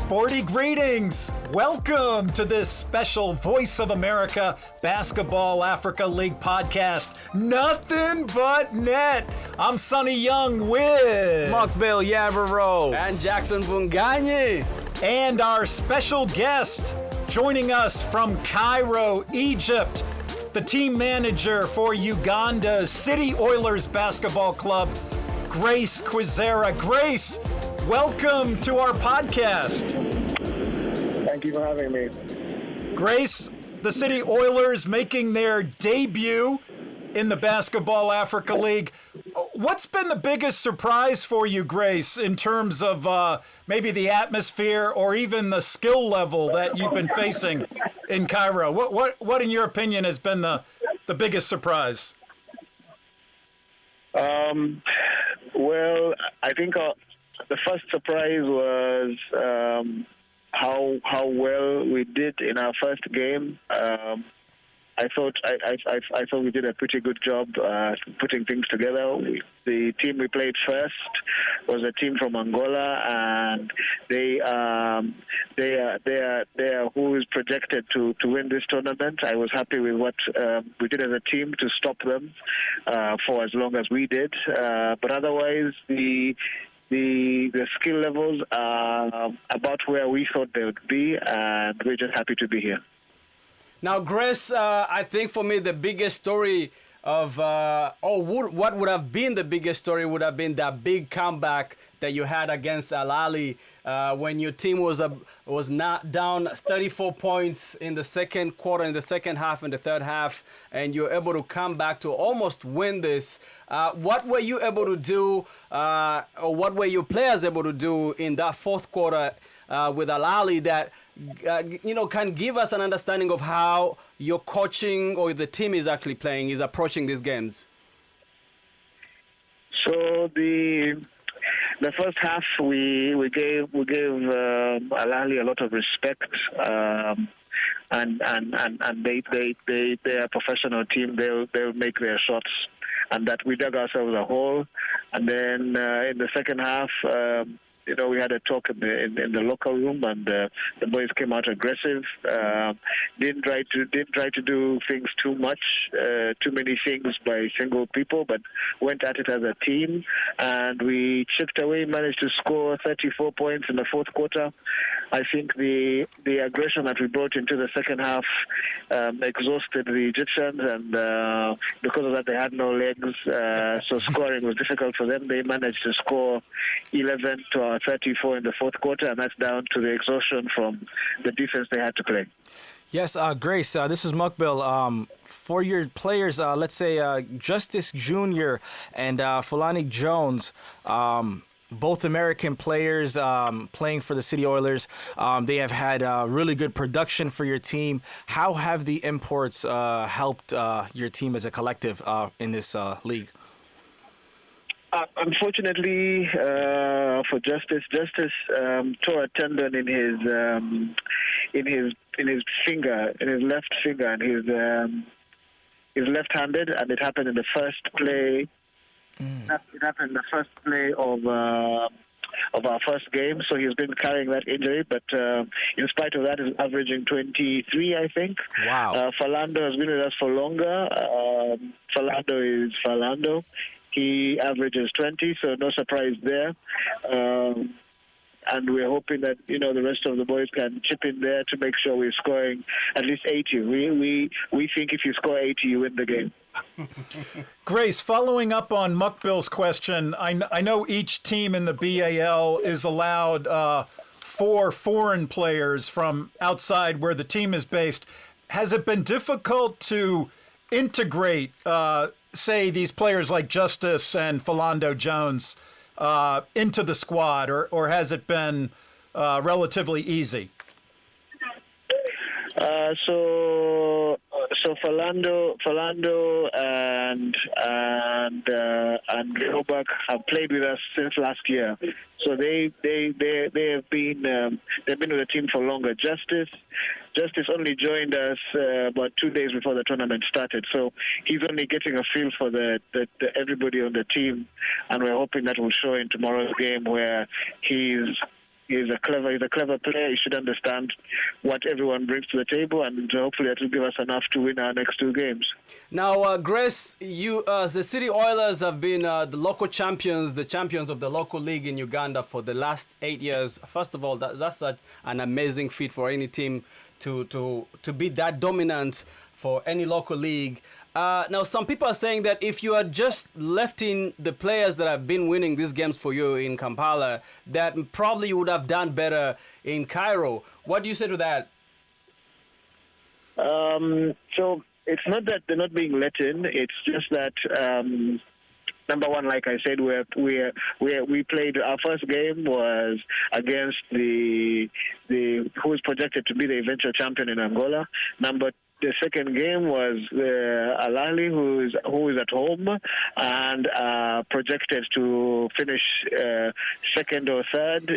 Sporty greetings! Welcome to this special Voice of America Basketball Africa League podcast, Nothing But Net. I'm Sonny Young with Muqbil Yabarow and Jackson Mvunganyi. And our special guest joining us from Cairo, Egypt, the team manager for Uganda's City Oilers Basketball Club, Grace Kwizera. Grace, welcome to our podcast. Thank you for having me. Grace, the City Oilers making their debut in the Basketball Africa League. What's been the biggest surprise for you, Grace, in terms of maybe the atmosphere or even the skill level that you've been facing in Cairo? What in your opinion, has been the biggest surprise? Well, I think the first surprise was how well we did in our first game. I thought we did a pretty good job putting things together. The team we played first was a team from Angola, and they are who is projected to win this tournament. I was happy with what we did as a team to stop them for as long as we did. But otherwise, the skill levels are about where we thought they would be, and we're just happy to be here. Now, Grace, I think for me the biggest story of, what would have been the biggest story would have been that big comeback that you had against Al Ahly when your team was not down 34 points in the second quarter, in the second half, in the third half, and you were able to come back to almost win this. What were you able to do, or what were your players able to do in that fourth quarter with Al Ahly that can give us an understanding of how your coaching or the team is actually playing, is approaching these games? So the first half we gave Al Ahly a lot of respect, and they are a professional team. They'll make their shots, and that we dug ourselves a hole. And then in the second half, we had a talk in the locker room, and the boys came out aggressive. Didn't try to do things too much, too many things by single people, but went at it as a team. And we chipped away, managed to score 34 points in the fourth quarter. I think the aggression that we brought into the second half exhausted the Egyptians, and because of that, they had no legs, so scoring was difficult for them. They managed to score 11 to 34 in the fourth quarter, and that's down to the exhaustion from the defense they had to play. Yes, Grace, this is Muqbil. For your players, let's say Justice Jr. and Fulani Jones, both American players playing for the City Oilers. They have had really good production for your team. How have the imports helped your team as a collective in this league? Unfortunately for Justice tore a tendon in his finger, in his left finger, and he's left-handed, and it happened in the first play. It happened in the first play of our first game, so he's been carrying that injury. But in spite of that, he's averaging 23, I think. Wow. Falando has been with us for longer. Falando is Falando. He averages 20, so no surprise there. And we're hoping that the rest of the boys can chip in there to make sure we're scoring at least 80. We think if you score 80, you win the game. Grace, following up on Muqbil's question, I know each team in the BAL is allowed 4 foreign players from outside where the team is based. Has it been difficult to integrate, say, these players like Justice and Philando Jones into the squad, or has it been relatively easy? So Philando and Robak have played with us since last year. So they have been they've been with the team for longer. Justice only joined us about 2 days before the tournament started. So he's only getting a feel for the everybody on the team, and we're hoping that will show in tomorrow's game, where he's He's a clever player. He should understand what everyone brings to the table, and hopefully that will give us enough to win our next 2 games. Now, Grace, the City Oilers have been the local champions, the champions of the local league in Uganda for the last 8 years. First of all, that's an amazing feat for any team to be that dominant for any local league. Now, some people are saying that if you had just left in the players that have been winning these games for you in Kampala, that probably you would have done better in Cairo. What do you say to that? So it's not that they're not being let in. It's just that number one, like I said, we played our first game was against the who is projected to be the eventual champion in Angola. The second game was Al Ahly, who is at home and projected to finish second or third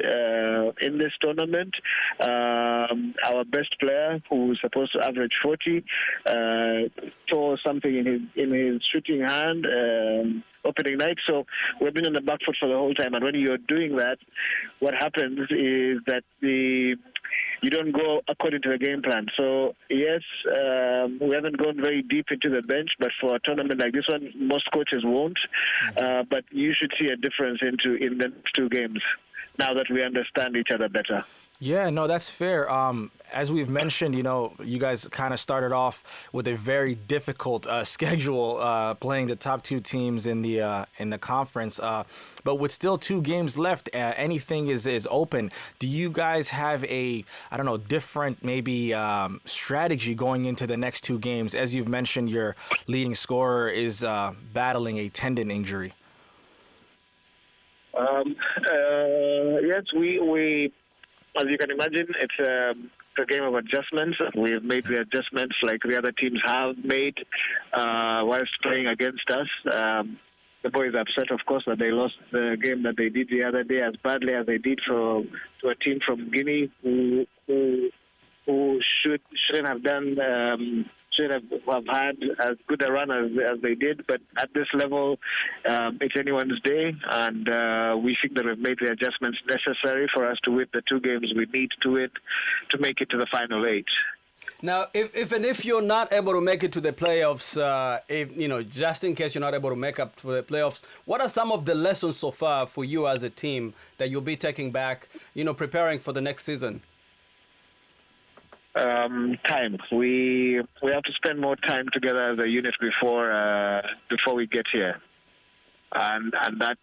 in this tournament. Our best player, who was supposed to average 40, tore something in his shooting hand opening night. So we've been on the back foot for the whole time. And when you're doing that, what happens is that you don't go according to the game plan. So, yes, we haven't gone very deep into the bench, but for a tournament like this one, most coaches won't. But you should see a difference in the next 2 games now that we understand each other better. Yeah, no, that's fair. As we've mentioned, you guys kind of started off with a very difficult schedule, playing the top 2 teams in the conference. But with still 2 games left, anything is open. Do you guys have a, different maybe strategy going into the next 2 games? As you've mentioned, your leading scorer is battling a tendon injury. Yes, we as you can imagine, it's a game of adjustments. We've made the adjustments like the other teams have made whilst playing against us. The boys are upset, of course, that they lost the game that they did the other day as badly as they did to a team from Guinea who shouldn't have done. Should have had as good a run as they did, but at this level, it's anyone's day, and we think that we've made the adjustments necessary for us to win the 2 games we need to win to make it to the final 8. Now, if you're not able to make it to the playoffs, just in case you're not able to make up to the playoffs, what are some of the lessons so far for you as a team that you'll be taking back, preparing for the next season? Time. We have to spend more time together as a unit before we get here, and that's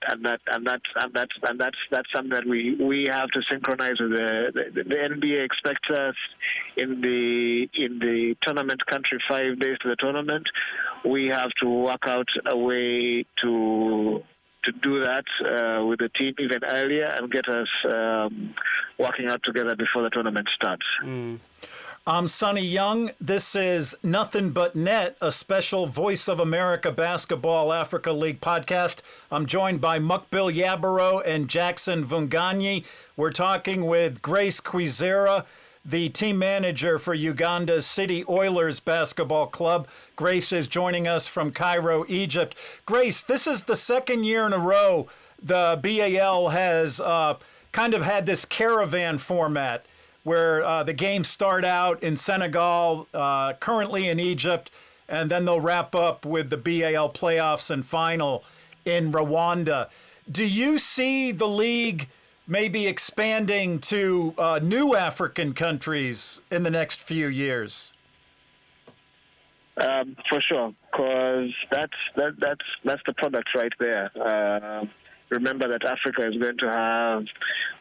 something that we have to synchronize with the NBA expects us in the tournament country 5 days to the tournament. We have to work out a way to do that with the team even earlier and get us working out together before the tournament starts. I'm Sonny Young. This is Nothing But Net, a special Voice of America Basketball Africa League podcast. I'm joined by Muqbil Yabarow and Jackson Mvunganyi. We're talking with Grace Kwizera, the team manager for Uganda's City Oilers Basketball Club. Grace is joining us from Cairo, Egypt. Grace, this is the second year in a row the BAL has kind of had this caravan format where the games start out in Senegal, currently in Egypt, and then they'll wrap up with the BAL playoffs and final in Rwanda. Do you see the league maybe expanding to new African countries in the next few years? For sure, because that's the product right there. Remember that Africa is going to have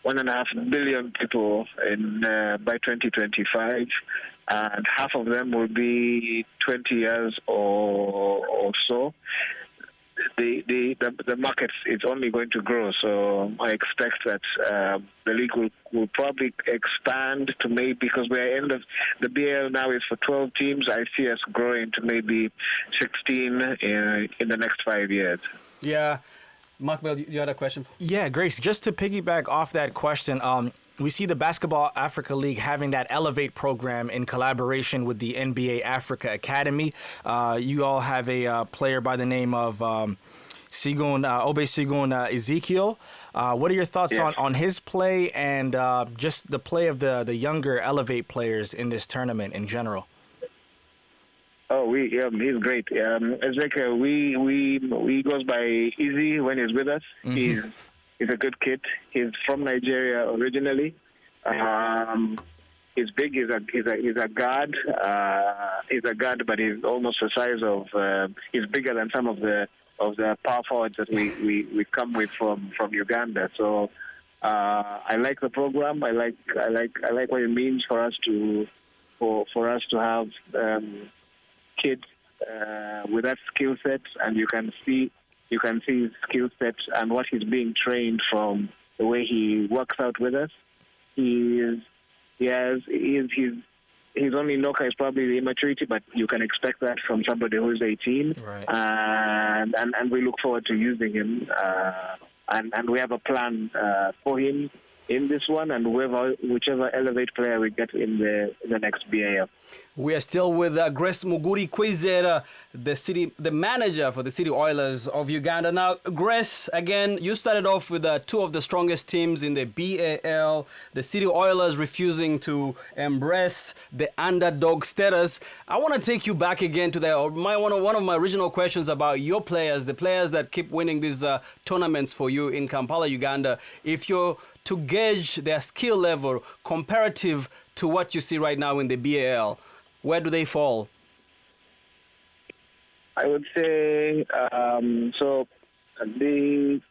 1.5 billion people by 2025, and half of them will be 20 years or so. The market is only going to grow, so I expect that the league will probably expand to maybe, because we're in the BAL now is for 12 teams. I see us growing to maybe 16 in the next 5 years. Yeah. Muqbil, you had a question? Yeah, Grace, just to piggyback off that question, we see the Basketball Africa League having that Elevate program in collaboration with the NBA Africa Academy. You all have a player by the name of Obe Sigun Ezekiel. What are your thoughts Yes. on his play and just the play of the younger Elevate players in this tournament in general? Oh, he's great. Ezekiel, we goes by Easy when he's with us. He's a good kid. He's from Nigeria originally. He's big. He's a guard. He's a guard, but he's almost the size of. He's bigger than some of the power forwards that we come with from Uganda. So I like the program. I like what it means for us to have kids with that skill set, and you can see his skill set and what he's being trained from the way he works out with us. His only knocker is probably the immaturity, but you can expect that from somebody who's 18. Right. And we look forward to using him. And we have a plan for him in this one, and whichever Elevate player we get in the next BAL. We are still with Grace Kwizera, the manager for the City Oilers of Uganda. Now, Grace, again, you started off with two of the strongest teams in the BAL, the City Oilers refusing to embrace the underdog status. I want to take you back again to one of my original questions about your players, the players that keep winning these tournaments for you in Kampala, Uganda. If you're to gauge their skill level comparative to what you see right now in the BAL, where do they fall? I would say from the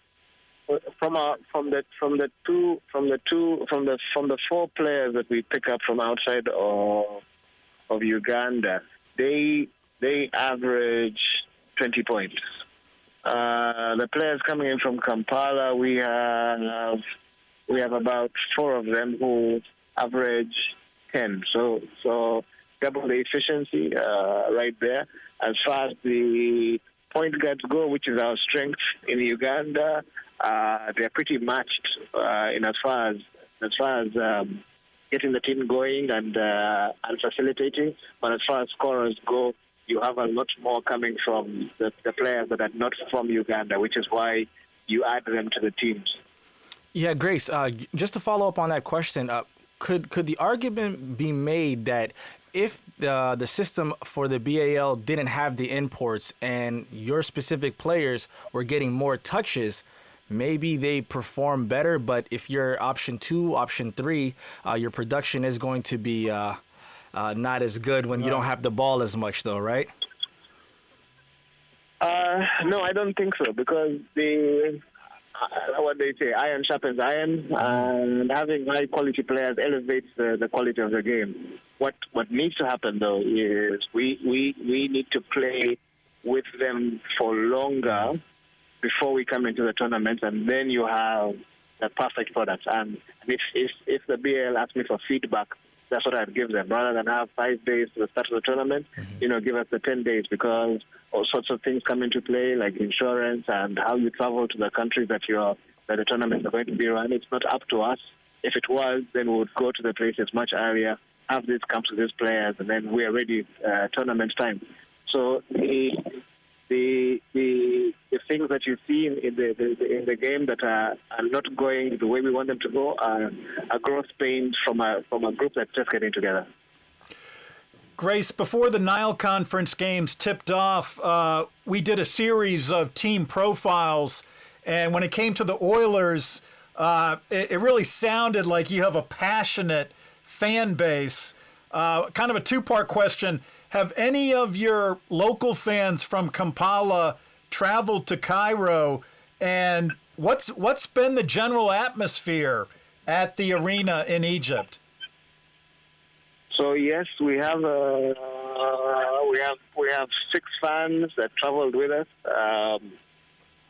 four players that we pick up from outside of Uganda, they average 20 points. The players coming in from Kampala, we have about four of them who average 10. So double the efficiency right there. As far as the point guards go, which is our strength in Uganda, they're pretty matched in as far as getting the team going and facilitating. But as far as scorers go, you have a lot more coming from the players that are not from Uganda, which is why you add them to the teams. Yeah, Grace, just to follow up on that question, could the argument be made that if the system for the BAL didn't have the imports and your specific players were getting more touches, maybe they perform better, but if you're option 2, option 3, your production is going to be not as good when you don't have the ball as much, though, right? No, I don't think so, because what they say, iron sharpens iron, and having high quality players elevates the quality of the game. What needs to happen though is we need to play with them for longer before we come into the tournament, and then you have the perfect product. And if the BAL asks me for feedback, that's what I'd give them, rather than have 5 days to the start of the tournament. Give us the 10 days, because all sorts of things come into play, like insurance and how you travel to the country that the tournaments are going to be run. It's not up to us. If it was, then we would go to the places much earlier, have this come to these players, and then we are ready tournament time. So the things that you see in the game that are not going the way we want them to go are growth pains from a group that's just getting together. Grace, before the Nile Conference games tipped off, we did a series of team profiles, and when it came to the Oilers, it really sounded like you have a passionate fan base. Kind of a two-part question. Have any of your local fans from Kampala traveled to Cairo, and what's been the general atmosphere at the arena in Egypt? So yes, we have 6 fans that traveled with us.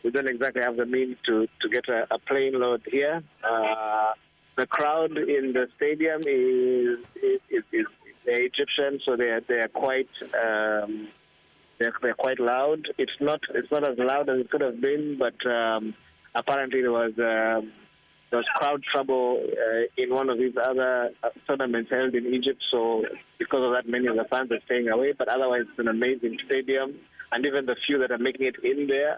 We don't exactly have the means to get a plane load here. The crowd in the stadium is Egyptian, so they're quite they're quite loud. It's not as loud as it could have been, but apparently there was crowd trouble in one of these other tournaments held in Egypt. So because of that, many of the fans are staying away. But otherwise, it's an amazing stadium, and even the few that are making it in there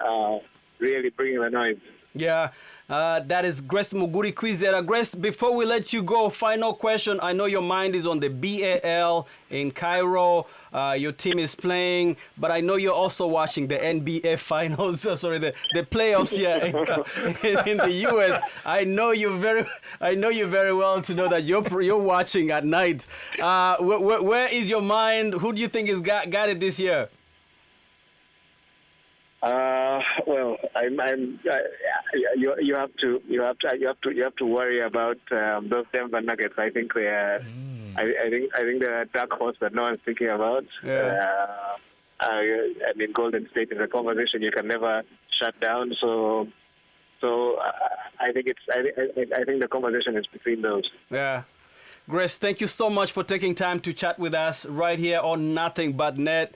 really bringing the noise. Yeah, that is Grace Kwizera. Grace, before we let you go, final question. I know your mind is on the BAL in Cairo. Your team is playing, but I know you're also watching the NBA finals. Sorry, the playoffs here in the US. I know you very well to know that you're watching at night. Where is your mind? Who do you think has got it this year? Well, you have to worry about those Denver Nuggets. I think they are. I think they're a dark horse that no one's thinking about. Yeah. I mean, Golden State is a conversation you can never shut down. So I think I think the conversation is between those. Yeah. Grace, thank you so much for taking time to chat with us right here on Nothing But Net.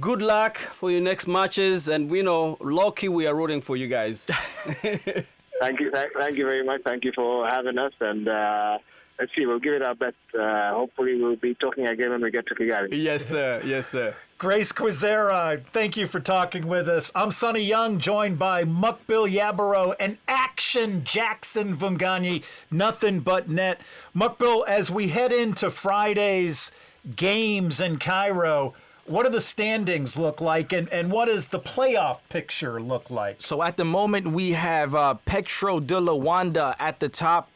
Good luck for your next matches, and we know, low-key, we are rooting for you guys. Thank you very much. Thank you for having us, and let's see, we'll give it our best. Hopefully, we'll be talking again when we get to Kigali. Yes, sir. Yes, sir. Grace Kwizera, thank you for talking with us. I'm Sonny Young, joined by Muqbil Yabarow and Action Jackson Mvunganyi, Nothing But Net. Muqbil, as we head into Friday's games in Cairo, what do the standings look like, and what does the playoff picture look like? So at the moment, we have Petro de Luanda at the top,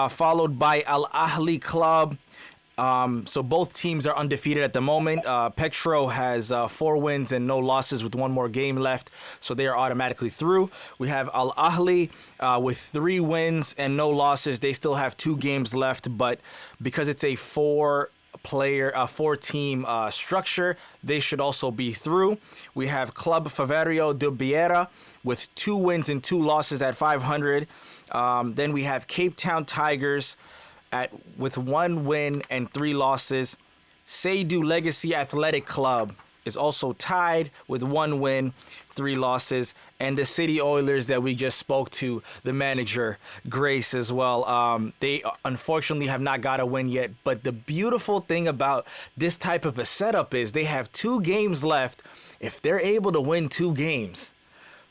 followed by Al Ahly Club. So both teams are undefeated at the moment. Petro has 4 wins and no losses with 1 more game left, so they are automatically through. We have Al Ahly with 3 wins and no losses. They still have 2 games left, but because it's a 4-team structure, they should also be through. We have Club Ferroviario de Beira with 2 wins and 2 losses at 500. Then we have Cape Town Tigers with 1 win and 3 losses. Seydou Legacy Athletic Club is also tied with 1 win, 3 losses. And the City Oilers that we just spoke to, the manager, Grace, as well. They unfortunately have not got a win yet. But the beautiful thing about this type of a setup is they have 2 games left. If they're able to win 2 games,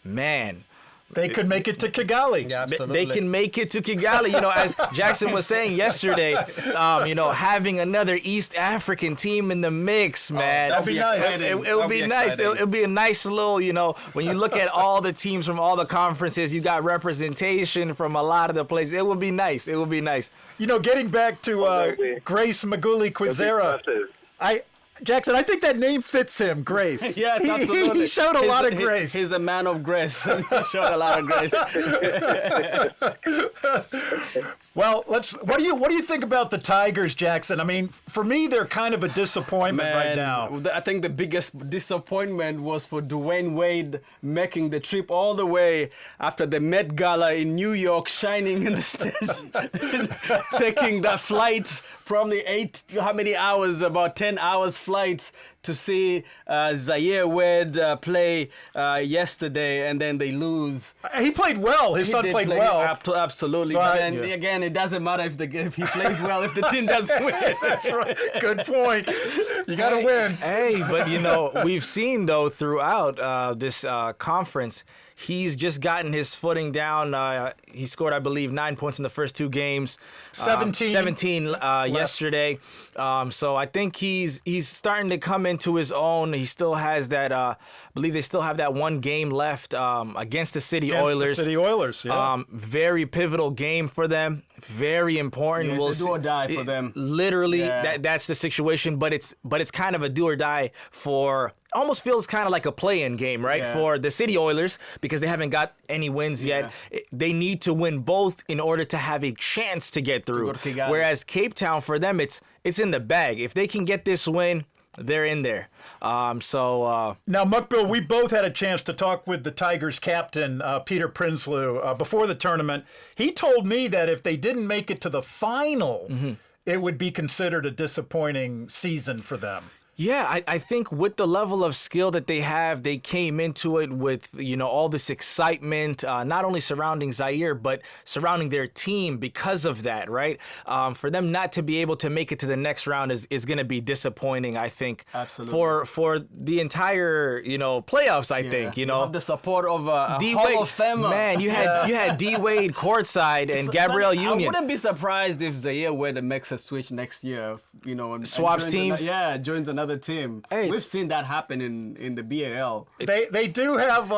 man, They could make it to Kigali. Yeah, absolutely. they can make it to Kigali. You know, as Jackson was saying yesterday, having another East African team in the mix, man. that'd be nice. It would be nice. It'll be a nice little, when you look at all the teams from all the conferences, you got representation from a lot of the places. It would be nice. It would be nice. Getting back to Grace Kwizera, Jackson, I think that name fits him, Grace. Yes, absolutely. He showed a lot of grace. He's a man of grace. He showed a lot of grace. Well, what do you think about the Tigers, Jackson? I mean, for me, they're kind of a disappointment right now. I think the biggest disappointment was for Dwayne Wade making the trip all the way after the Met Gala in New York, shining in the stage, taking that flight, probably how many hours? About 10 hours flight to see Zaire Wade play yesterday, and then they lose. He played well. His son played well. Absolutely. But then again, it doesn't matter if he plays well if the team doesn't win. That's right. Good point. You got to win. Hey, but we've seen though throughout this conference, he's just gotten his footing down. He scored, I believe, 9 points in the first 2 games. 17 yesterday. So I think he's starting to come into his own. He still has that. I believe they still have that 1 game left against the City Oilers. The City Oilers. Yeah. Very pivotal game for them. Very important. Yeah, it's a do or die for them. Literally, that's the situation. But it's kind of a do or die for. Almost feels kind of like a play-in game, right? Yeah. For the City Oilers, because they haven't got any wins yet. They need to win both in order to have a chance to get through. Whereas Cape Town, for them, it's in the bag. If they can get this win, they're in there. Now, Muqbil, we both had a chance to talk with the Tigers captain, Peter Prinsloo, before the tournament. He told me that if they didn't make it to the final, it would be considered a disappointing season for them. Yeah, I think with the level of skill that they have, they came into it with, all this excitement, not only surrounding Zaire, but surrounding their team because of that, right? For them not to be able to make it to the next round is going to be disappointing, I think. Absolutely. For the entire, playoffs, I think, You have the support of a Hall of Famer. Man, you had D Wade courtside and Gabrielle Union. I wouldn't be surprised if Zaire were to make a switch next year, and swaps joins teams. Joins another team. Hey, We've seen that happen in the BAL. They do have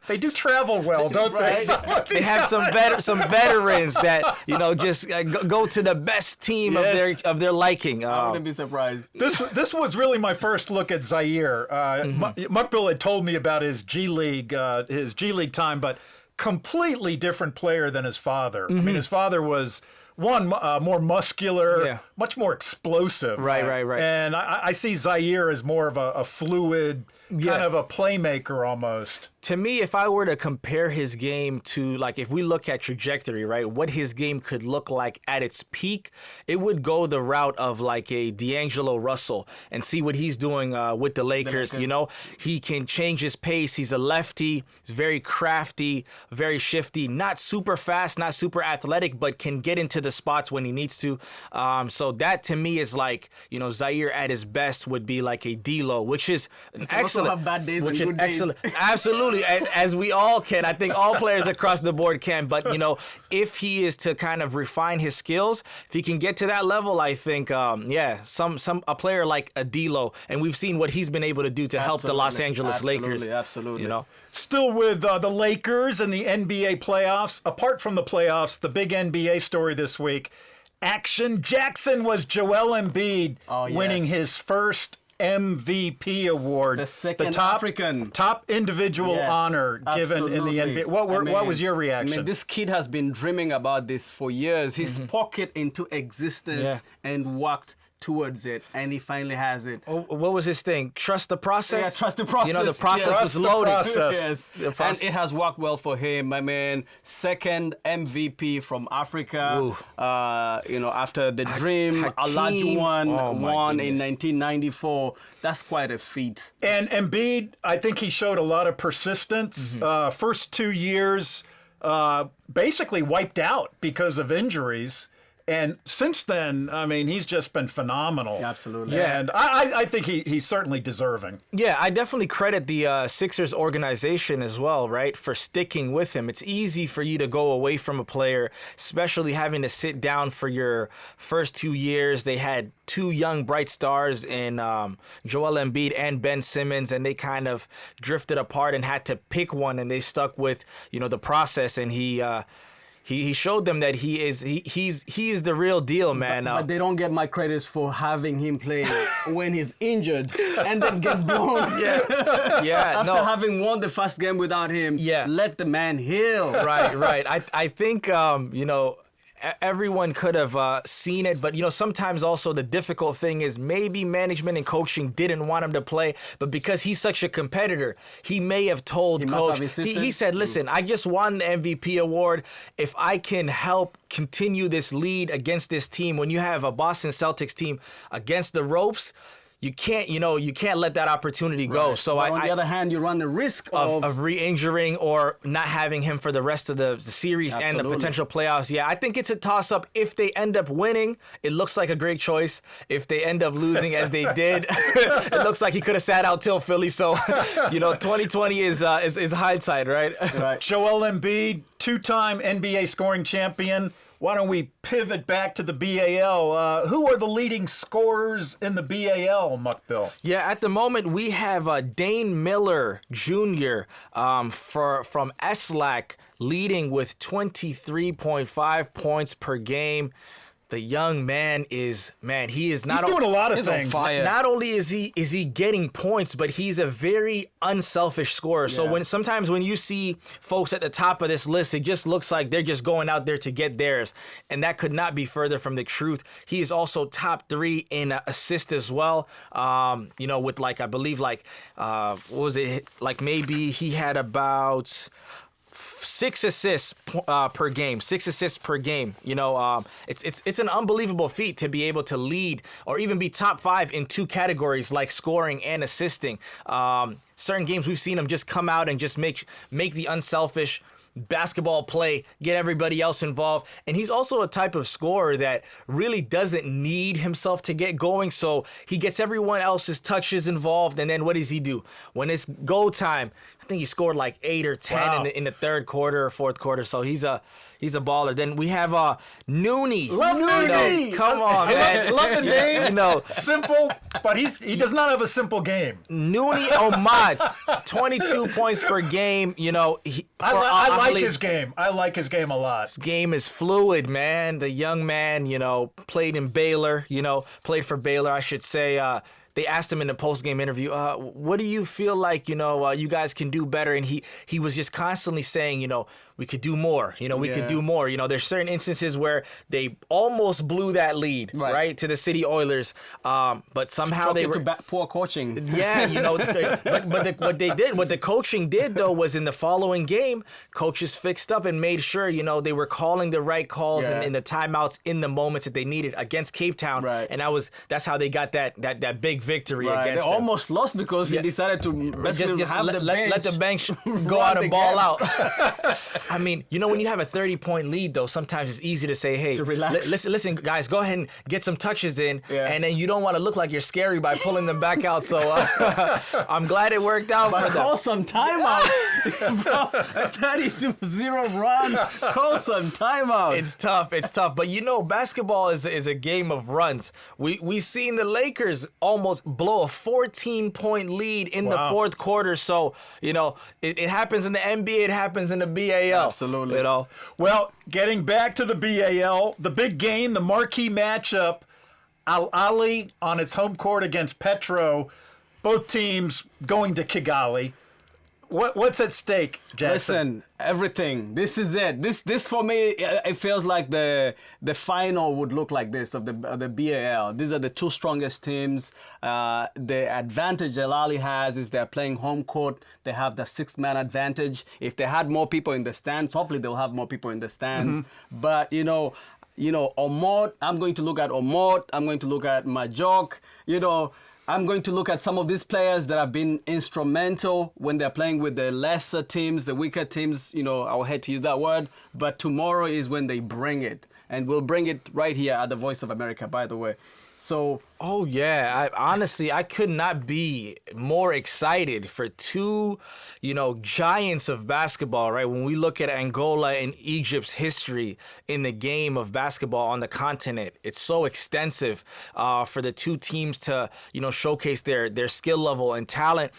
they do travel well, don't Right. they? They have some veterans that just go to the best team of their liking. I wouldn't be surprised. This was really my first look at Zaire. Muqbil had told me about his G League time, but completely different player than his father. I mean, his father was more muscular, much more explosive. Right. And I see Zaire as more of a fluid, kind of a playmaker almost. To me, if I were to compare his game to, if we look at trajectory, right, what his game could look like at its peak, it would go the route of a D'Angelo Russell and see what he's doing with the Lakers. He can change his pace. He's a lefty. He's very crafty, very shifty, not super fast, not super athletic, but can get into the spots when he needs to. So that to me is Zaire at his best would be like a D-Lo, which is an excellent. Also have bad days and good days. Absolutely. As we all can. I think all players across the board can. But, if he is to kind of refine his skills, if he can get to that level, I think, a player like a D-Lo, and we've seen what he's been able to do to help the Los Angeles Lakers. Absolutely. Still with the Lakers and the NBA playoffs. Apart from the playoffs, the big NBA story this week, Action Jackson was Joel Embiid winning his first MVP award. The second African. Top individual honor given in the NBA. What was your reaction? I mean, this kid has been dreaming about this for years. He's pocket into existence and walked towards it, and he finally has it. What was his thing? Trust the process? Yeah, trust the process. The process was loaded. Yes. And it has worked well for him. I mean, second MVP from Africa. After the dream, Olajuwon won in 1994. That's quite a feat. And Embiid, I think he showed a lot of persistence. First 2 years, basically wiped out because of injuries. And since then, I mean, he's just been phenomenal. Absolutely. Yeah. And I think he's certainly deserving. Yeah, I definitely credit the Sixers organization as well, right, for sticking with him. It's easy for you to go away from a player, especially having to sit down for your first 2 years. They had two young bright stars in Joel Embiid and Ben Simmons, and they kind of drifted apart and had to pick one, and they stuck with, the process, and he showed them that he is the real deal, man. But they don't get my credits for having him play when he's injured and then get blown. After having won the first game without him, let the man heal. Right. I think everyone could have seen it, but sometimes also the difficult thing is maybe management and coaching didn't want him to play, but because he's such a competitor, he may have told coach. He said, "Listen, I just won the MVP award. If I can help continue this lead against this team, when you have a Boston Celtics team against the ropes." You can't let that opportunity go. Right. So but on the other hand, you run the risk of re-injuring or not having him for the rest of the series and the potential playoffs. Yeah, I think it's a toss-up. If they end up winning, it looks like a great choice. If they end up losing, as they did, it looks like he could have sat out till Philly. So, 2020 is hindsight, right? Joel Embiid, two-time NBA scoring champion. Why don't we pivot back to the BAL? Who are the leading scorers in the BAL, Muqbil? Yeah, at the moment we have Dane Miller Jr. From SLAC leading with 23.5 points per game. The young man he is not doing a lot of things. On fire. Not only is he getting points, but he's a very unselfish scorer. Yeah. So sometimes when you see folks at the top of this list, it just looks like they're just going out there to get theirs, and that could not be further from the truth. He is also top 3 in assist as well. With I believe what was it? Maybe he had about 6 assists per game, 6 assists per game. You know, it's an unbelievable feat to be able to lead or even be top 5 in 2 categories like scoring and assisting. Certain games we've seen him just come out and just make the unselfish basketball play, get everybody else involved. And he's also a type of scorer that really doesn't need himself to get going, so he gets everyone else's touches involved. And then what does he do? When it's go time, I think he scored like 8 or 10 in the third quarter or fourth quarter, so he's a baller. Then we have Nuthin. Love Nuthin. You know, come on, man. Love the name. You know, Simple, but he does not have a simple game. Nuthin Omad, 22 points per game. You know, I like his game. I like his game a lot. His game is fluid, man. The young man, you know, played in Baylor. You know, played for Baylor, I should say. They asked him in the post-game interview, what do you feel like, you know, you guys can do better? And he was just constantly saying, you know, we could do more. You know, we could do more. You know, there's certain instances where they almost blew that lead, right, to the City Oilers. But somehow they were poor coaching. Yeah, you know, what the coaching did though was in the following game, coaches fixed up and made sure, you know, they were calling the right calls in the timeouts in the moments that they needed against Cape Town. Right. And that's how they got that big victory against they them. almost lost because he decided to just have let the bench go out and ball out. I mean, you know, when you have a 30-point lead, though, sometimes it's easy to say, hey, to relax. Listen, guys, go ahead and get some touches in, and then you don't want to look like you're scary by pulling them back out. So I'm glad it worked out for them. Call some timeout. Bro, a 32-0 run. Call some timeout. It's tough. But, you know, basketball is a game of runs. We've seen the Lakers almost blow a 14-point lead in the fourth quarter. So, you know, it happens in the NBA, it happens in the BAL. Absolutely. You know? Well, getting back to the BAL, the big game, the marquee matchup, Al Ahly on its home court against Petro, both teams going to Kigali. What's at stake, Jackson? Listen, everything. This is it. This for me, it feels like the final would look like this of the BAL. These are the 2 strongest teams. The advantage Al Ahly has is they're playing home court. They have the 6-man advantage. If they had more people in the stands, hopefully they'll have more people in the stands. Mm-hmm. But you know, Omot. I'm going to look at Omot. I'm going to look at Majok. You know, I'm going to look at some of these players that have been instrumental when they're playing with the lesser teams, the weaker teams. You know, I'll hate to use that word, but tomorrow is when they bring it. And we'll bring it right here at the Voice of America, by the way. So, oh yeah, I could not be more excited for 2, you know, giants of basketball, right? When we look at Angola and Egypt's history in the game of basketball on the continent, it's so extensive for the 2 teams to, you know, showcase their skill level and talent.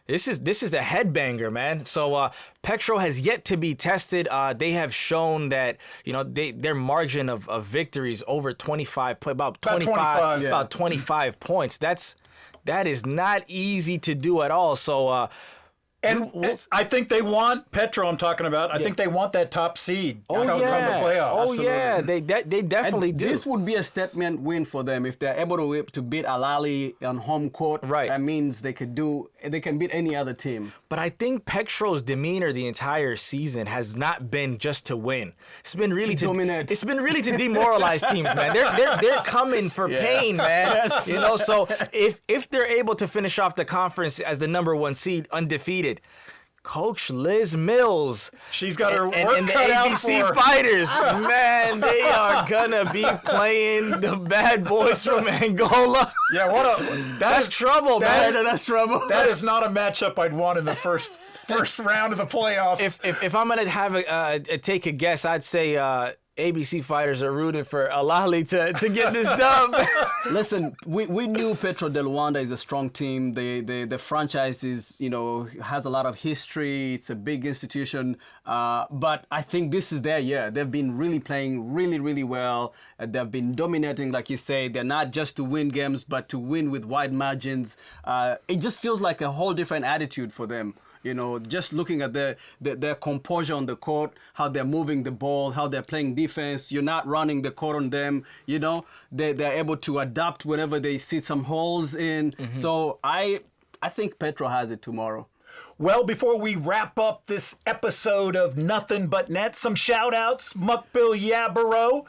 This is a headbanger, man. So Petro has yet to be tested. They have shown that, you know, their margin of victories over 25, about 25 points. That is not easy to do at all. So I think they want Petro. I'm talking about. I think they want that top seed. Come the playoffs. Oh yeah, they definitely and do. This would be a statement win for them if they're able to beat Al Ahly on home court. Right. That means they can beat any other team. But I think Petro's demeanor the entire season has not been just to win. It's been really to dominate. It's been really to demoralize teams, man. They're coming for pain, man. Yes. You know, so if they're able to finish off the conference as the number 1 seed, undefeated, Coach Liz Mills, she's got her work and the cut out ABC for her. Fighters, man, they are gonna be playing the bad boys from Angola. Yeah, that's trouble, man. That's trouble. That is not a matchup I'd want in the first round of the playoffs. If I'm gonna have take a guess, I'd say ABC Fighters are rooting for Al Ahly to get this dub. Listen, we knew Petro de Luanda is a strong team. The franchise is, you know, has a lot of history. It's a big institution. But I think this is their year. They've been really playing really well. They've been dominating, like you say. They're not just to win games, but to win with wide margins. It just feels like a whole different attitude for them. You know, just looking at their composure on the court, how they're moving the ball, how they're playing defense. You're not running the court on them. You know, they're able to adapt whenever they see some holes in. Mm-hmm. So I think Petro has it tomorrow. Well, before we wrap up this episode of Nothing But Net, some shout-outs. Muqbil Yabarow,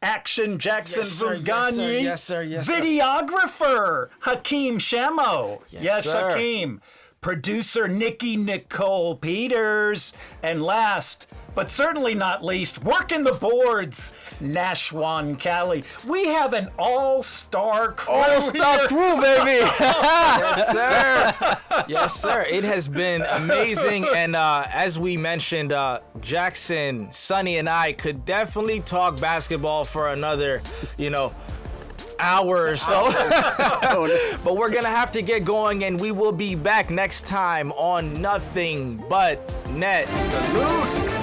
Action Jackson Mvunganyi. Yes, sir. Videographer Hakeem Shamo. Yes, sir. Hakeem. Producer Nikki Nicole Peters. And last, but certainly not least, working the boards, Nashwan Cali. We have an all-star crew. All-star here. crew, baby. Yes, sir. Yes, sir. It has been amazing. And as we mentioned, Jackson, Sonny, and I could definitely talk basketball for another, hour or so. But we're going to have to get going, and we will be back next time on Nothing But Net. Salute.